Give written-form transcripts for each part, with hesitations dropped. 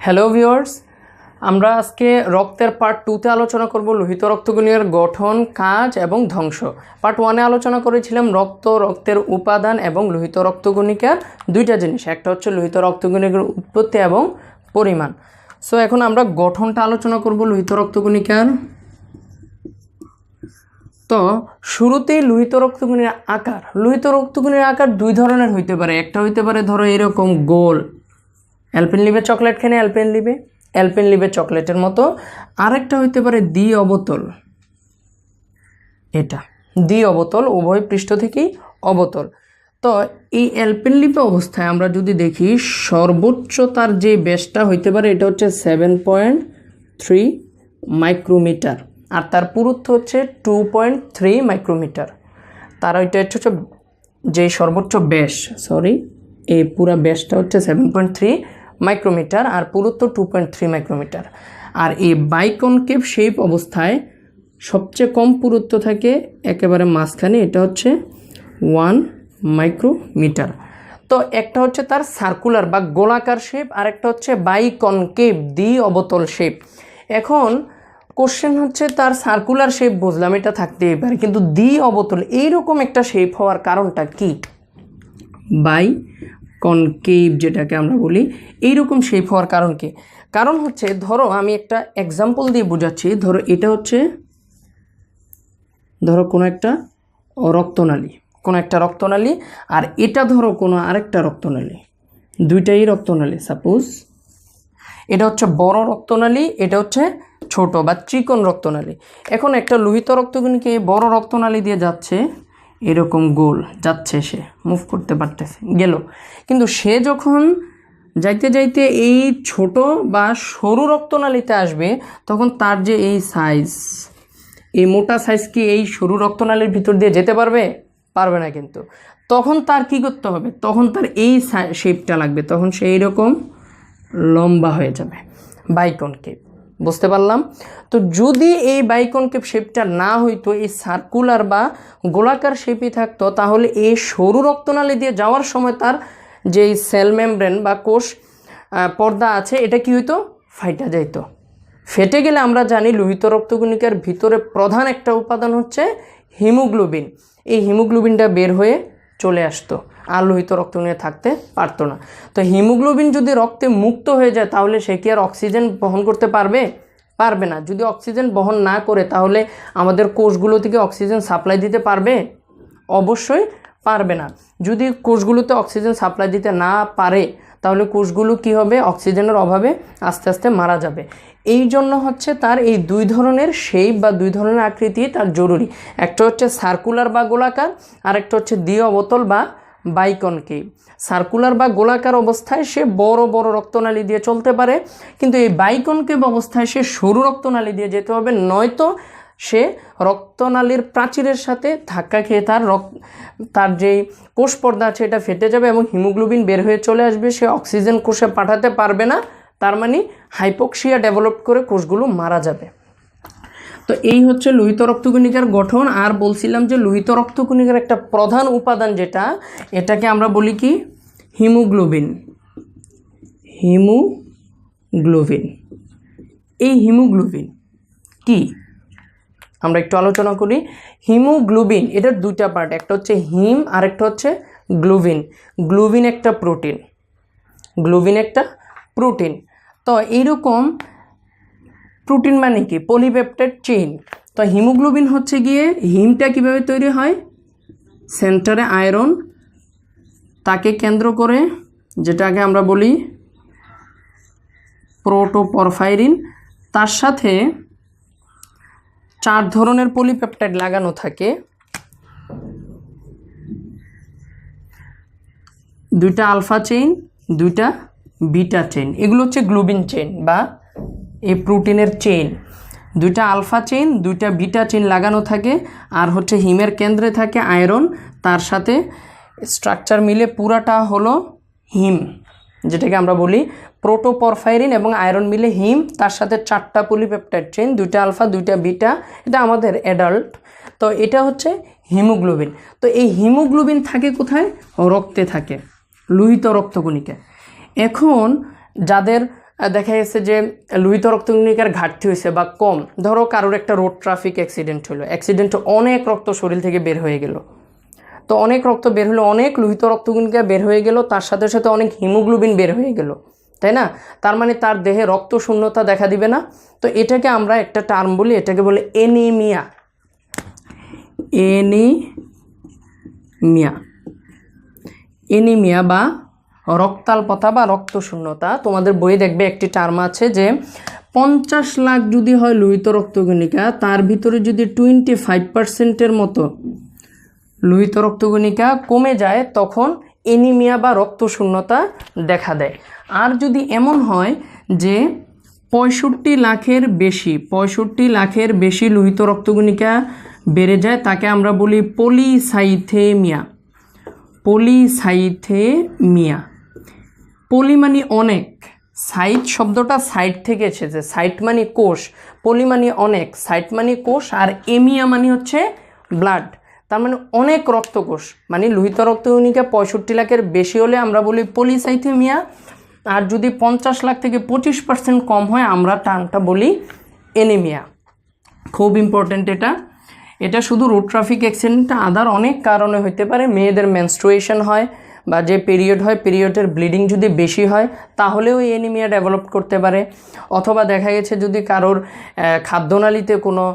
Hello viewers, আমরা আজকে রক্তের পার্ট 2তে আলোচনা করব লোহিত রক্তকণিকার গঠন, কাজ এবং ধ্বংস। পার্ট 1-এ আলোচনা করেছিলাম রক্তের উপাদান এবং লোহিত রক্তকণিকার দুইটা জিনিস, একটা হচ্ছে লোহিত রক্তকণিকার উৎপত্তি এবং পরিমাণ। সো এখন আমরা গঠনটা আলোচনা করব লোহিত রক্তকণিকার। তো শুরুতেই লোহিত রক্তকণিকার আকার, লোহিত রক্তকণিকার আকার দুই ধরনের হইতে পারে। একটা হইতে পারে ধরো এরকম গোল, অ্যালপেনলিবে চকলেট খেনে অ্যালপেনলিবে চকলেটের মতো। আরেকটা হইতে পারে দ্বি অবতল, এটা দ্বি অবতল, উভয় পৃষ্ঠ থেকেই অবতল। তো এই অ্যালপেনলিবে অবস্থায় আমরা যদি দেখি সর্বোচ্চ তার যে ব্যাসটা হইতে পারে এটা হচ্ছে 7.3 মাইক্রোমিটার, আর তার পুরুত্ব হচ্ছে 2.3 মাইক্রোমিটার। তার ওইটা হচ্ছে যে সর্বোচ্চ ব্যাস, এই পুরা ব্যাসটা হচ্ছে 7.3 মাইক্রোমিটার আর পুরুত্ব 2.3 মাইক্রোমিটার। আর এই বাইকনকেভ শেপ অবস্থায় সবচেয়ে কম পুরুত্ব থাকে একেবারে মাঝখানে, এটা হচ্ছে 1 মাইক্রোমিটার। তো একটা হচ্ছে তার সার্কুলার বা গোলাকার শেপ, আর একটা হচ্ছে বাইকনকেভ দ্বি অবতল শেপ। এখন কোশ্চেন হচ্ছে তার সার্কুলার শেপ বুঝলাম, এটা থাকতেই পারে, কিন্তু দ্বি অবতল এইরকম একটা শেপ হওয়ার কারণটা কি? কনকেভ যেটাকে আমরা বলি, এইরকম শেপ হওয়ার কারণ কি? কারণ হচ্ছে ধরো আমি একটা এক্সাম্পল দিয়ে বোঝাচ্ছি। ধরো এটা হচ্ছে কোনো একটা রক্তনালী, আর এটা ধরো কোনো আরেকটা রক্তনালী, দুইটাই রক্তনালী। সাপোজ এটা হচ্ছে বড় রক্তনালী, এটা হচ্ছে ছোট বা চিকন রক্তনালী। এখন একটা লোহিত রক্তকণিকা এই বড় রক্তনালী দিয়ে যাচ্ছে, এরকম গোল যাচ্ছে, সে মুভ করতে পারতেছে, গেল। কিন্তু সে যখন যাইতে যাইতে এই ছোট বা সরু রক্তনালীতে আসবে, তখন তার যে এই সাইজ, এই মোটা সাইজ কি এই সরু রক্তনালীর ভিতর দিয়ে যেতে পারবে না। কিন্তু তখন তার কি করতে হবে? তখন তার এই শেপটা লাগবে, তখন সে এইরকম লম্বা হয়ে যাবে, বাইকনকেভ। বুঝতে পারলাম? তো যদি এই বাইকনকেভ শেপটা না হইতো, এই সার্কুলার বা গোলাকার শেপই থাকতো, তাহলে এই সরু রক্তনালী দিয়ে যাওয়ার সময় তার যেই সেল মেমব্রেন বা কোষ পর্দা আছে, এটা কি হইতো? ফাইটা যাইতো। ফেটে গেলে আমরা জানি লোহিত রক্তকণিকার ভিতরে প্রধান একটা উপাদান হচ্ছে হিমোগ্লোবিন। এই হিমোগ্লোবিনটা বের হয়ে চলে আসতো, আর লোহিত রক্তকণিকা থাকতে পারতো না। তো হিমোগ্লোবিন যদি রক্তে মুক্ত হয়ে যায়, তাহলে সে কি আর অক্সিজেন বহন করতে পারবে না। যদি অক্সিজেন বহন না করে, তাহলে আমাদের কোষগুলো থেকে অক্সিজেন সাপ্লাই দিতে পারবে? অবশ্যই পারবে না। যদি কোষগুলোতে অক্সিজেন সাপ্লাই দিতে না পারে, তাহলে কোষগুলো কি হবে? অক্সিজেনের অভাবে আস্তে আস্তে মারা যাবে। এই জন্য হচ্ছে তার এই দুই ধরনের শেপ বা দুই ধরনের আকৃতি তার জরুরি। একটা হচ্ছে সার্কুলার বা গোলাকার, আর একটা হচ্ছে দ্বি অবতল বা বাইকনকেভ। সার্কুলার বা গোলাকার অবস্থায় সে বড় বড় রক্তনালী দিয়ে চলতে পারে, কিন্তু এই বাইকনকেভ অবস্থায় সে সরু রক্তনালী দিয়ে যেতে হবে, নয়তো সে রক্তনালীর প্রাচীরের সাথে ধাক্কা খেয়ে তার যেই কোষ পর্দা আছে এটা ফেটে যাবে এবং হিমোগ্লোবিন বের হয়ে চলে আসবে। সে অক্সিজেন কোষে পাঠাতে পারবে না, তার মানে হাইপোক্সিয়া ডেভেলপ করে কোষগুলো মারা যাবে। তো এই হচ্ছে লোহিত রক্তকণিকার গঠন। আর বলছিলাম যে লোহিত রক্তকণিকার একটা প্রধান উপাদান যেটা, এটাকে আমরা বলি কি? হিমোগ্লোবিন। এই হিমোগ্লোবিন কি আমরা একটু আলোচনা করি। হিমোগ্লোবিন এটার দুইটা পার্ট, একটা হচ্ছে হিম আর একটা হচ্ছে গ্লোবিন। গ্লোবিন একটা প্রোটিন। তো এইরকম প্রোটিন মানে কি? Polypeptide chain. তো হিমোগ্লোবিন হচ্ছে গিয়ে, হিমটা কিভাবে তৈরি হয়? সেন্টারে আয়রন, তাকে কেন্দ্র করে যেটাকে আমরা বলি প্রোটোপরফাইরিন, তার সাথে 4 ধরনের পলিপেপটাইড লাগানো থাকে, 2টা আলফা চেইন, 2টা বিটা চেইন। এগুলো হচ্ছে গ্লোবিন চেইন বা এই প্রোটিনের চেইন। 2টা আলফা চেইন, 2টা বিটা চেইন লাগানো থাকে, আর হচ্ছে হিমের কেন্দ্রে থাকে আয়রন, তার সাথে স্ট্রাকচার মিলে পুরাটা হলো হিম, যেটাকে আমরা বলি প্রোটোপরফাইরিন, এবং আয়রন মিলে হিম, তার সাথে 4টা পলিপেপটাইড চেইন, 2টা আলফা 2টা বিটা। এটা আমাদের অ্যাডাল্ট। তো এটা হচ্ছে হিমোগ্লোবিন। তো এই হিমোগ্লোবিন থাকে কোথায়? রক্তে থাকে, লোহিত রক্তকণিকায়। এখন যাদের দেখা গেছে যে লোহিত রক্তকণিকার ঘাটতি হয়েছে বা কম, ধরো কারোর একটা রোড ট্রাফিক অ্যাক্সিডেন্ট হলো, অ্যাক্সিডেন্টে অনেক রক্ত শরীর থেকে বের হয়ে গেল, তো অনেক রক্ত বের হলো, অনেক লোহিত রক্তকণিকা বের হয়ে গেল, তার সাথে সাথে অনেক হিমোগ্লোবিন বের হয়ে গেল, তাই না? তার মানে তার দেহে রক্ত শূন্যতা দেখা দিবে না। তো এটাকে আমরা একটা টার্ম বলি, এটাকে বলে এনিমিয়া। এনিমিয়া বা রক্তাল্পতা বা রক্তশূন্যতা। তোমাদের বইয়ে দেখবে একটি টার্ম আছে যে 50 লাখ যদি হয় লোহিত রক্তকণিকা, তার ভিতরে যদি 25%-এর মতো লোহিত রক্তকণিকা কমে যায়, তখন এনিমিয়া বা রক্তশূন্যতা দেখা দেয়। আর যদি এমন হয় যে 65 লাখের বেশি লোহিত রক্তকণিকা বেড়ে যায়, তাকে আমরা বলি পলিসাইথেমিয়া। পলি মানে অনেক, সাইট শব্দটা সাইট থেকে এসেছে, সাইট মানে কোষ, পলি মানে অনেক, সাইট মানে কোষ, আর এমিয়া মানে হচ্ছে ব্লাড, তার মানে অনেক রক্তকোষ, মানে লোহিত রক্তকণিকা 65 লাখের বেশি হলে আমরা বলি পলিসাইথেমিয়া, আর যদি 50 লাখ থেকে 25% কম হয় আমরা টার্মটা বলি এনিমিয়া। খুব ইম্পর্টেন্ট এটা শুধু রোড ট্রাফিক অ্যাক্সিডেন্ট, আদার অনেক কারণে হতে পারে। মেয়েদের মেনস্ট্রুয়েশন হয় বা যে পিরিয়ড হয়, পিরিয়ডের ব্লিডিং যদি বেশি হয় তাহলেও এই এনিমিয়া ডেভেলপ করতে পারে। অথবা দেখা গেছে যদি কারোর খাদ্যনালীতে কোনো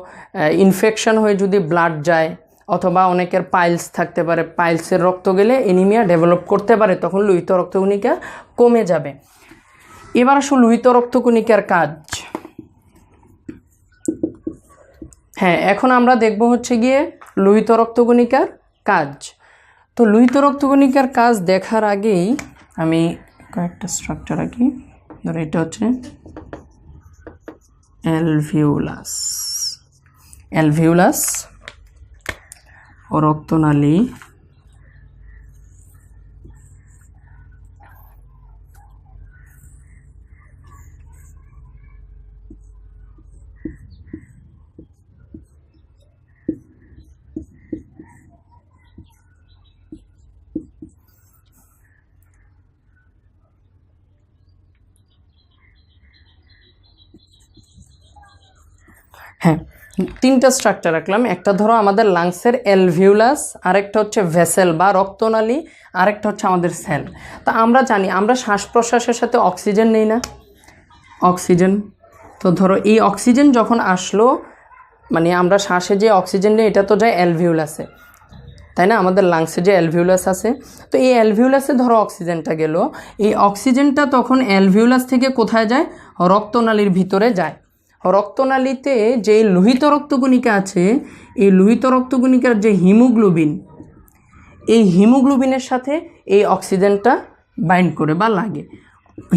ইনফেকশন হয়ে যদি ব্লাড যায়, অথবা অনেকের পাইলস থাকতে পারে, পাইলসের রক্ত গেলে এনিমিয়া ডেভেলপ করতে পারে, তখন লোহিত রক্তকণিকা কমে যাবে। এবার আসো লোহিত রক্তকণিকার কাজ। হ্যাঁ, এখন আমরা দেখব হচ্ছে গিয়ে লোহিত রক্তকণিকার কাজ। তো লোহিত রক্তকণিকার কাজ দেখার আগেই আমি কয়েকটা স্ট্রাকচার আঁকি। ধরো এটা হচ্ছে অ্যালভিউলাস ও রক্তনালী, হ্যাঁ 3টা স্ট্রাকচার রাখলাম। একটা ধরো আমাদের লাংসের অ্যালভিউলাস, আরেকটা হচ্ছে ভেসেল বা রক্তনালী, আরেকটা হচ্ছে আমাদের সেল। তা আমরা জানি আমরা শ্বাস প্রশ্বাসের সাথে অক্সিজেন নেই না, অক্সিজেন। তো ধরো এই অক্সিজেন যখন আসলো, মানে আমরা শ্বাসে যে অক্সিজেন নেই এটা তো যায় অ্যালভিউলাসে, তাই না? আমাদের লাংসে যে অ্যালভিউলাস আছে, তো এই অ্যালভিউলাসে ধরো অক্সিজেনটা গেল, এই অক্সিজেনটা তখন অ্যালভিউলাস থেকে কোথায় যায়? রক্তনালীর ভিতরে যায়। রক্তনালীতে যে লোহিত রক্তকণিকা আছে, এই লোহিত রক্তকণিকার যে হিমোগ্লোবিন, এই হিমোগ্লোবিনের সাথে এই অক্সিজেনটা বাইন্ড করে বা লাগে,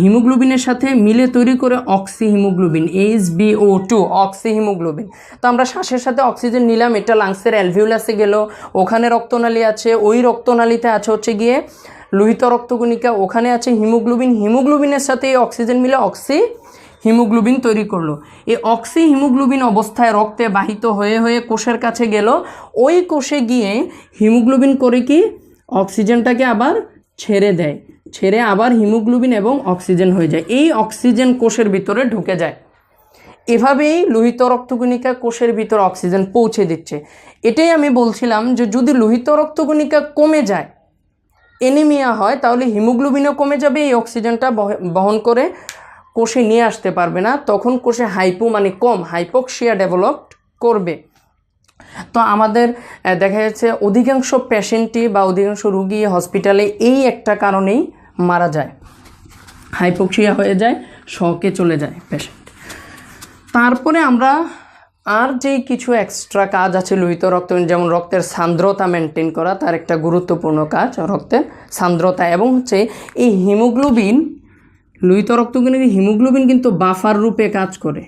হিমোগ্লোবিনের সাথে মিলে তৈরি করে oxy haemoglobin, HbO2, oxy haemoglobin. তো আমরা শ্বাসের সাথে অক্সিজেন নিলাম, এটা লাংসের অ্যালভিউলাসে গেল, ওখানে রক্তনালী আছে, ওই রক্তনালীতে আছে হচ্ছে গিয়ে লোহিত রক্তকণিকা, ওখানে আছে হিমোগ্লোবিন, হিমোগ্লোবিনের সাথে এই অক্সিজেন মিলে অক্সি হিমোগ্লোবিন তৈরি করলো। এই অক্সি হিমোগ্লোবিন অবস্থায় রক্তে বাহিত হয়ে হয়ে কোষের কাছে গেল, ওই কোষে গিয়ে হিমোগ্লোবিন করে কি অক্সিজেনটাকে আবার ছেড়ে দেয়, ছেড়ে আবার হিমোগ্লোবিন এবং অক্সিজেন হয়ে যায়, এই অক্সিজেন কোষের ভিতরে ঢুকে যায়। এভাবেই লোহিত রক্তকণিকা কোষের ভিতরে অক্সিজেন পৌঁছে দিচ্ছে। এটাই আমি বলছিলাম যে যদি লোহিত রক্তকণিকা কমে যায়, এনিমিয়া হয়, তাহলে হিমোগ্লোবিনও কমে যাবে, এই অক্সিজেনটা বহন করে কোষে নিয়ে আসতে পারবে না, তখন কোষে হাইপো মানে কম, হাইপোক্সিয়া ডেভেলপ করবে। তো আমাদের দেখা যাচ্ছে অধিকাংশ পেশেন্টই বা অধিকাংশ রুগী হসপিটালে এই একটা কারণেই মারা যায়, হাইপোক্সিয়া হয়ে যায়, শকে চলে যায় পেশেন্ট। তারপরে আমরা আর যেই কিছু এক্সট্রা কাজ আছে লোহিত রক্ত, যেমন রক্তের সান্দ্রতা মেনটেন করা, তার একটা গুরুত্বপূর্ণ কাজ রক্তের সান্দ্রতা, এবং হচ্ছে এই হিমোগ্লোবিন, লোহিত রক্তকণিকার হিমোগ্লোবিন কিন্তু বাফার রূপে কাজ করে,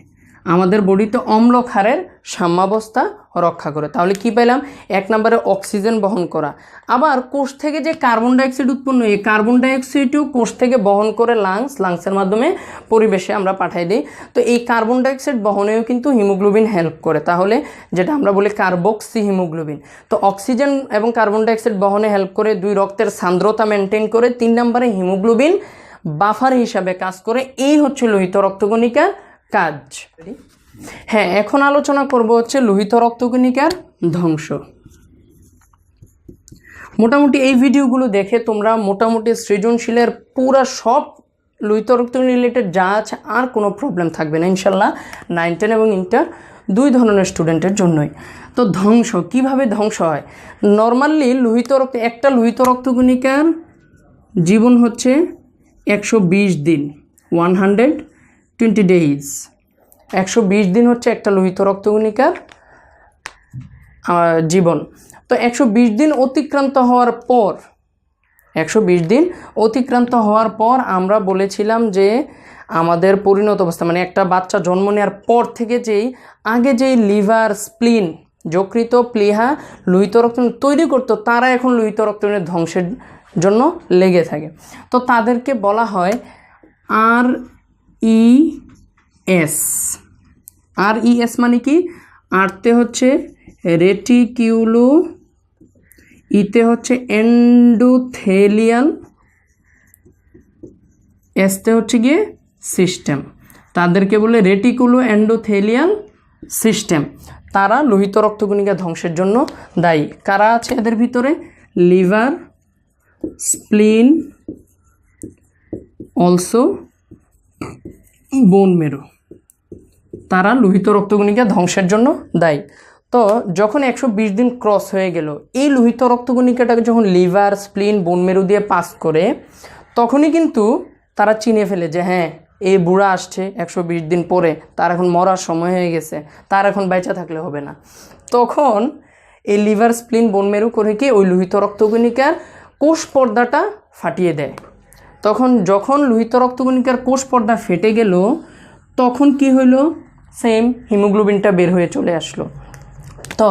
আমাদের বডিতে অম্ল ক্ষারের সাম্যাবস্থা রক্ষা করে। তাহলে কি পেলাম? 1 নম্বরে অক্সিজেন বহন করা, আবার কোষ থেকে যে কার্বন ডাইঅক্সাইড উৎপন্ন, এই কার্বন ডাইঅক্সাইডও কোষ থেকে বহন করে লাংসের মাধ্যমে পরিবেশে আমরা পাঠাই দিই। তো এই কার্বন ডাইঅক্সাইড বহনেও কিন্তু হিমোগ্লোবিন হেল্প করে, তাহলে যেটা আমরা বলি কার্বক্সি হিমোগ্লোবিন। তো অক্সিজেন এবং কার্বন ডাইঅক্সাইড বহনে হেল্প করে, 2 রক্তের সান্দ্রতা মেনটেন করে, 3 নম্বরে হিমোগ্লোবিন বাফার হিসাবে কাজ করে। এই হচ্ছে লোহিত রক্তকণিকার কাজ। হ্যাঁ, এখন আলোচনা করব হচ্ছে লোহিত রক্তকণিকার ধ্বংস। মোটামুটি এই ভিডিওগুলো দেখে তোমরা মোটামুটি সৃজনশীলের পুরা সব লোহিত রক্তকণিকা রিলেটেড যা আছে আর কোনো প্রবলেম থাকবে না ইনশাল্লাহ 9, 10 এবং ইন্টার দুই ধরনের স্টুডেন্টের জন্যই। তো ধ্বংস কিভাবে ধ্বংস হয়? নর্মালি একটা লোহিত রক্তকণিকার জীবন হচ্ছে 120 দিন, 120 ডেজ। 120 দিন হচ্ছে একটা লোহিত রক্তকণিকার জীবন। তো 120 দিন অতিক্রান্ত হওয়ার পর 120 দিন অতিক্রান্ত হওয়ার পর আমরা বলেছিলাম যে আমাদের পরিণত অবস্থা মানে একটা বাচ্চা জন্ম নেওয়ার পর থেকে আগে যেই লিভার, স্প্লিন, যকৃত, প্লীহা লোহিত রক্তকণিকা তৈরি করতো তারা এখন লোহিত রক্তকণিকা ধ্বংসের জন্য লেগে থাকে। তো তাদেরকে বলা হয় RES। RES মানে কি? আরতে হচ্ছে রেটিকিউলো, ইতে হচ্ছে এন্ডোথেলিয়াল, এসতে হচ্ছে গিয়ে সিস্টেম। তাদেরকে বলে রেটিকুলো এন্ডোথেলিয়াল সিস্টেম। তারা লোহিত রক্তকণিকা ধ্বংসের জন্য দায়ী। কারা আছে এদের ভিতরে? লিভার, স্প্লিন, অলসো বোন মেরু। তারা লোহিত রক্তকণিকা ধ্বংসের জন্য দায়ী। তো যখন 120 দিন ক্রস হয়ে গেল, এই লোহিত রক্তকণিকাটাকে যখন লিভার, স্প্লিন, বোন মেরু দিয়ে পাস করে, তখনই কিন্তু তারা চিনে ফেলে যে হ্যাঁ এই বুড়া আসছে 120 দিন পরে, তার এখন মরার সময় হয়ে গেছে, তার এখন বেঁচে থাকলে হবে না। তখন এই লিভার, স্প্লিন, বোন মেরু করে কি ওই লোহিত রক্তকণিকার কোষ পর্দাটা ফাটিয়ে দেয়। যখন লোহিত রক্তকণিকার কোষ পর্দা ফেটে গেল, তখন কি হলো? সেম হিমোগ্লোবিনটা বের হয়ে চলে আসলো। তো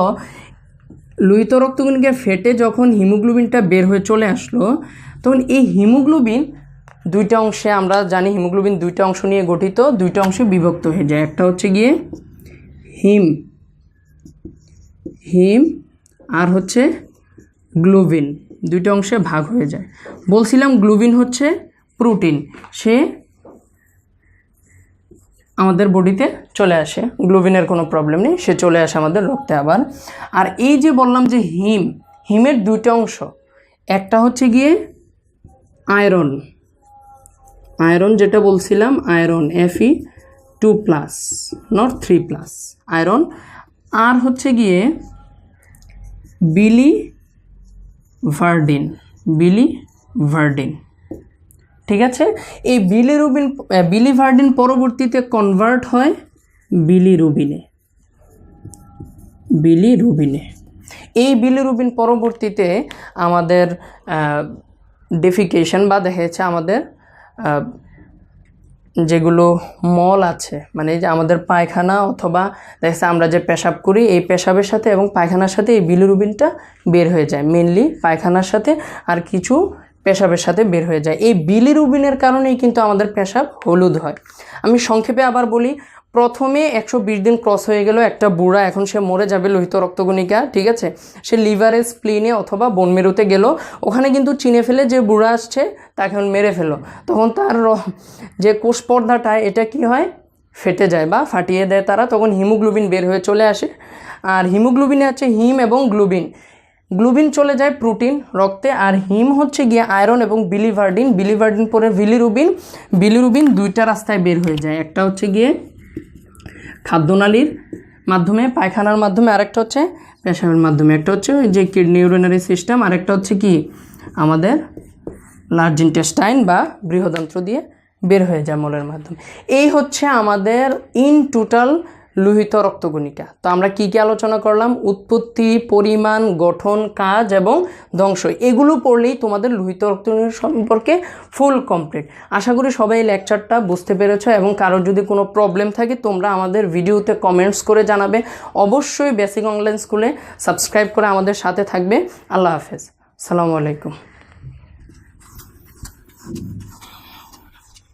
লোহিত রক্তকণিকা ফেটে যখন হিমোগ্লোবিনটা বের হয়ে চলে আসলো, তখন এই হিমোগ্লোবিন দুইটা অংশে, আমরা জানি হিমোগ্লোবিন দুইটা অংশ নিয়ে গঠিত, দুইটা অংশে বিভক্ত হয়ে যায়। একটা হচ্ছে গিয়ে হিম আর হচ্ছে গ্লোবিন, দুইটা অংশে ভাগ হয়ে যায়। বলছিলাম গ্লোবিন হচ্ছে প্রোটিন, সে আমাদের বডিতে চলে আসে, গ্লোবিনের কোনো প্রবলেম নেই, সে চলে আসে আমাদের রক্তে আবার। আর এই যে বললাম যে হিমের দুইটা অংশ, একটা হচ্ছে গিয়ে আয়রন, যেটা বলছিলাম আয়রন Fe2+, নট 3+, আয়রন। আর হচ্ছে গিয়ে বিলিভার্ডিন। ঠিক আছে, এই বিলিভার্ডিন পরবর্তীতে কনভার্ট হয় বিলিরুবিনে। এই বিলিরুবিন পরবর্তীতে আমাদের ডেফিকেশন বা দেখা যাচ্ছে আমাদের যেগুলো মল আছে, মানে যে আমাদের পায়খানা অথবা দেখা আমরা যে পেশাব করি, এই পেশাবের সাথে এবং পায়খানার সাথে এই বিলিরুবিনটা বের হয়ে যায়। মেনলি পায়খানার সাথে আর কিছু পেশাবের সাথে বের হয়ে যায়। এই বিলিরুবিনের কারণেই কিন্তু আমাদের পেশাব হলুদ হয়। আমি সংক্ষেপে আবার বলি, প্রথমে 120 দিন ক্রস হয়ে গেল, একটা বুড়া এখন সে মরে যাবে লোহিত রক্তকণিকা, ঠিক আছে, সে লিভারে, স্প্লিনে অথবা বোন মেরুতে গেল, ওখানে কিন্তু চিনে ফেলে যে বুড়া আসছে, তাকে এখন মেরে ফেলো। তখন তার যে কোষ পর্দাটা এটা কি হয়? ফেটে যায় বা ফাটিয়ে দেয় তারা। তখন হিমোগ্লোবিন বের হয়ে চলে আসে। আর হিমোগ্লোবিনে আছে হিম এবং গ্লোবিন চলে যায় প্রোটিন রক্তে, আর হিম হচ্ছে গিয়ে আয়রন এবং বিলিভার্ডিন পরে বিলিরুবিন দুইটা রাস্তায় বের হয়ে যায়। একটা হচ্ছে গিয়ে খাদ্যনালীর মাধ্যমে, পায়খানার মাধ্যমে, আরেকটা হচ্ছে পেশাবের মাধ্যমে। একটা হচ্ছে ওই যে কিডনি ইউরিনারি সিস্টেম, আরেকটা হচ্ছে কি আমাদের লার্জ ইন্টেস্টাইন বা বৃহদান্ত্র দিয়ে বের হয়ে যায় মলের মাধ্যমে। এই হচ্ছে আমাদের ইন টোটাল লোহিত রক্তকণিকা। তো আমরা কি কি আলোচনা করলাম? উৎপত্তি, পরিমাণ, গঠন, কাজ এবং ধ্বংস। এগুলো পড়লেই তোমাদের লোহিত রক্তকণিকা সম্পর্কে ফুল কমপ্লিট। আশা করি সবাই লেকচারটা বুঝতে পেরেছো, এবং কারোর যদি কোনো প্রবলেম থাকে তোমরা আমাদের ভিডিওতে কমেন্টস করে জানাবে। অবশ্যই বেসিক অনলাইন স্কুলে সাবস্ক্রাইব করে আমাদের সাথে থাকবে। আল্লাহ হাফেজ, আসসালামু আলাইকুম।